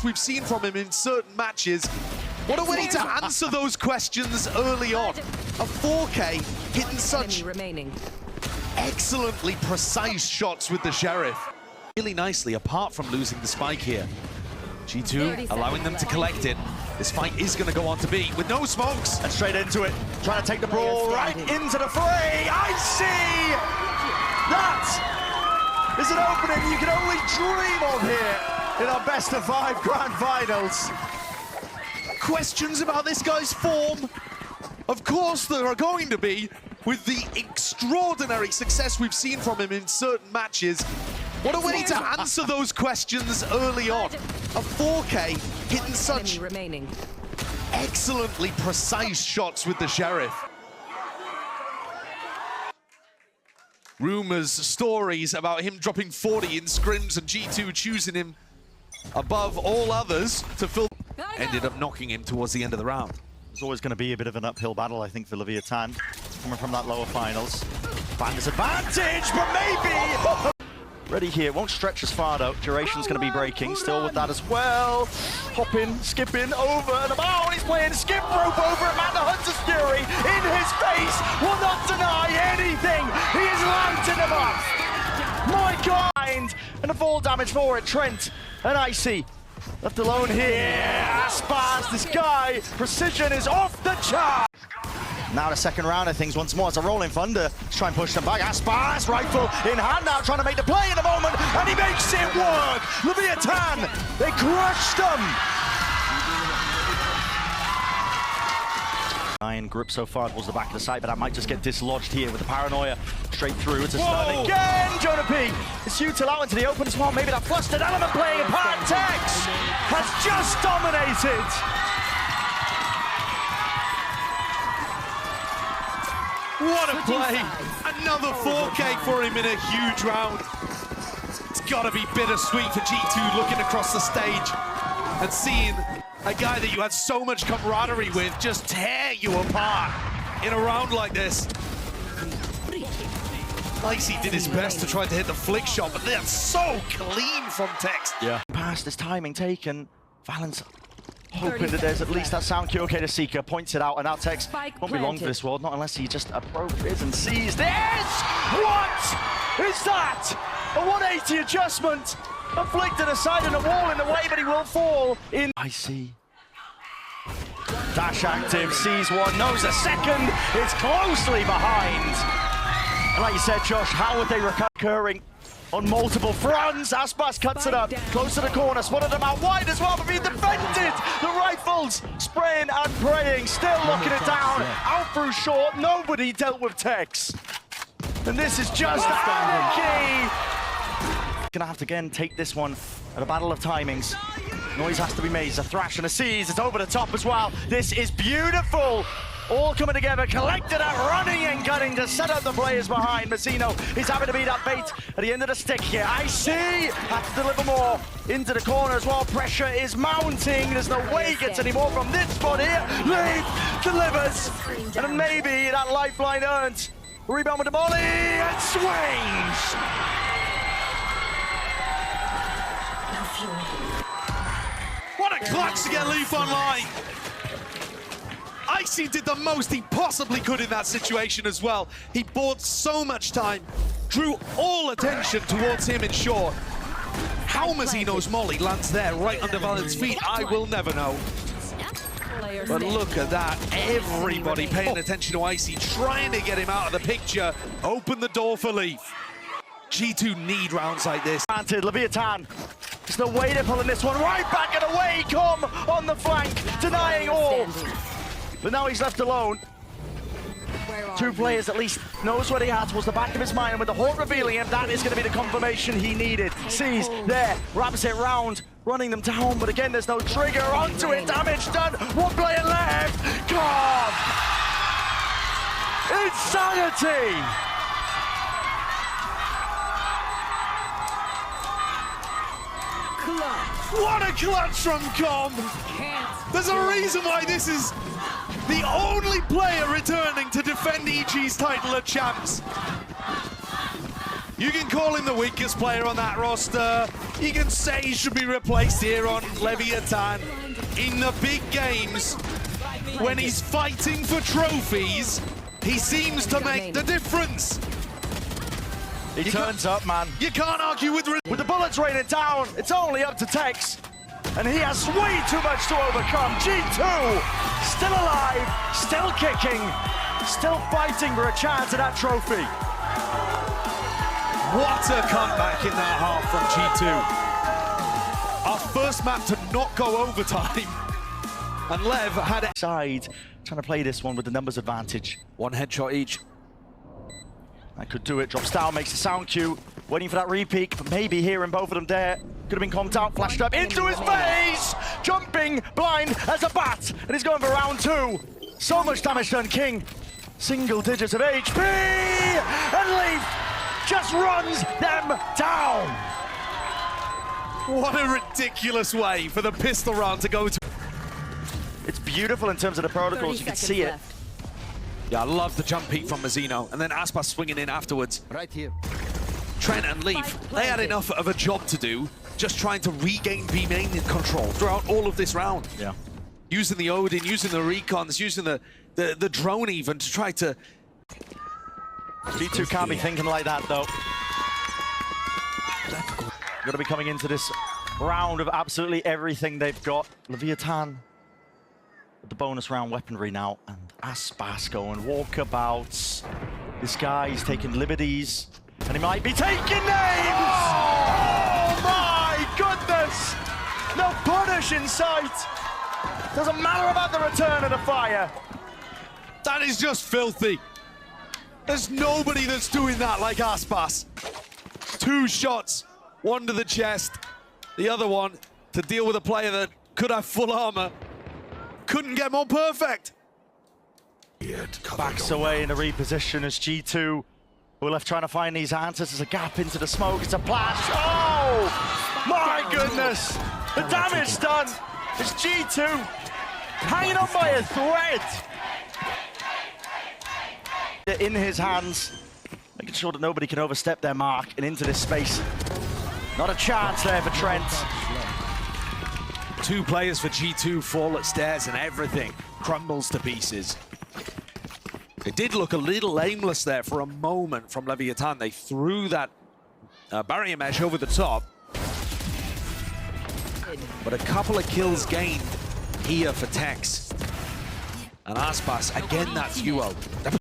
We've seen from him in certain matches. What a way to answer those questions early on. A 4K hitting such excellently precise shots with the Sheriff. Really nicely, apart from losing the spike here. G2 allowing them to collect it. This fight is going to go on to be with no smokes. And straight into it, trying to take the brawl right into the fray. I see! That is an opening you can only dream of here in our best of 5 grand finals. Questions about this guy's form? Of course there are going to be, with the extraordinary success we've seen from him in certain matches. What a way to answer those questions early on. A 4K hitting such excellently precise shots with the Sheriff. Rumors, stories about him dropping 40 in scrims and G2 choosing him above all others to fill. Ended up knocking him towards the end of the round. It's always going to be a bit of an uphill battle, I think, for Leviathan, coming from that lower finals. Find disadvantage, but maybe! Ready here, won't stretch as far though. Duration's going to be breaking, still with that as well. Hopping, skipping, over and about, and he's playing skip rope over at Man the Hunter's Fury in his face. Will not deny anything. He is lantern him up. My God! And the fall damage for it, Trent and Icy. Left alone here, Aspas, this guy, precision is off the chart. Now the second round of things once more, it's a rolling thunder. Let's try and push them back, Aspas, rifle in hand now, trying to make the play in a moment, and he makes it work. Leviathan, they crushed them. Iron grip so far towards the back of the site, but that might just get dislodged here with the paranoia. Straight through, it's a stun again, Jonah P. It's util out into the open as well, maybe that flustered element playing a part. Tex has just dominated. What a play! Another 4K for him in a huge round. It's gotta be bittersweet for G2 looking across the stage and seeing a guy that you had so much camaraderie with just tear you apart in a round like this. Icy did his best to try to hit the flick shot, but that's so clean from Tex. Yeah. Past this timing taken, Valence hoping that there's at least that sound cue. Okay, the Seeker points it out, and now Tex won't be long for this world, not unless he just approaches and sees this! What is that? A 180 adjustment, afflicted aside in a wall in the way, but he will fall in. I see. Dash active, sees one, knows a second, it's closely behind. And like you said, Josh, how would they recurring on multiple fronts? Aspas cuts it up, close to the corner, spotted them out wide as well, but being defended. The rifles spraying and praying, still locking it down. Out through short, nobody dealt with Tex. And this is just anarchy. Gonna have to again take this one at a battle of timings. Noise has to be made. It's a thrash and a seize. It's over the top as well. This is beautiful. All coming together, collected up, running and gunning to set up the players behind. Mazzino is having to be that bait at the end of the stick here. I see. Has to deliver more into the corner as well. Pressure is mounting. There's no way he gets any more from this spot here. Leaf delivers. And maybe that lifeline earned. Rebound with the volley and swings. What a clutch to get Leaf online. Icy did the most he possibly could in that situation as well. He bought so much time, drew all attention towards him in short. How Mazzino's molly lands there right under Valence's feet, I will never know. But look at that, everybody paying attention to Icy, trying to get him out of the picture, open the door for Leaf. G2 need rounds like this. Granted, Leviathan, there's no way they're pulling this one right back and away, come on the flank, denying all. But now he's left alone. Two players at least knows what he had towards the back of his mind, and with the Hawk revealing him, that is going to be the confirmation he needed. Sees there, wraps it round, running them down, but again there's no trigger onto it, damage done, one player left, God! Insanity! What a clutch from Com! There's a reason why this is the only player returning to defend EG's title at Champs. You can call him the weakest player on that roster. You can say he should be replaced here on Leviathan. In the big games, when he's fighting for trophies, he seems to make the difference. He turns up, man. You can't argue with the bullets raining down, it's only up to Tex. And he has way too much to overcome. G2, still alive, still kicking, still fighting for a chance at that trophy. What a comeback in that half from G2. Our first map to not go overtime. And Lev had it. Side, trying to play this one with the numbers advantage. One headshot each. That could do it. Drops down, makes the sound cue. Waiting for that repeat, but maybe hearing both of them there. Could have been comped out, flashed up into his face! Jumping blind as a bat, and he's going for round 2. So much damage done, King. Single digits of HP, and Leaf just runs them down. What a ridiculous way for the pistol round to go to. It's beautiful in terms of the protocols, you can see it. Yeah, I love the jump peek from Mazzino, and then Aspas swinging in afterwards. Right here. Trent and Leaf, they had enough of a job to do, just trying to regain B main control throughout all of this round. Yeah. Using the Odin, using the recons, using the drone even to try to... G2 can't be thinking like that, though. Got to be coming into this round of absolutely everything they've got. Leviathan with the bonus round weaponry now, and Aspas going walkabouts. This guy is taking liberties, and he might be taking names! Oh my goodness! No punish in sight! Doesn't matter about the return of the fire. That is just filthy. There's nobody that's doing that like Aspas. 2 shots, one to the chest, the other one to deal with a player that could have full armor. Couldn't get more perfect. Backs away in a reposition as G2 who are left trying to find these answers. There's a gap into the smoke, it's a blast. Oh my goodness! The damage done! It's G2 hanging on by a thread. In his hands, making sure that nobody can overstep their mark and into this space. Not a chance there for Trent. 2 players for G2 fall upstairs and everything crumbles to pieces. It did look a little aimless there for a moment from Leviathan. They threw that barrier mesh over the top. But a couple of kills gained here for Tex. And Aspas, again that duo.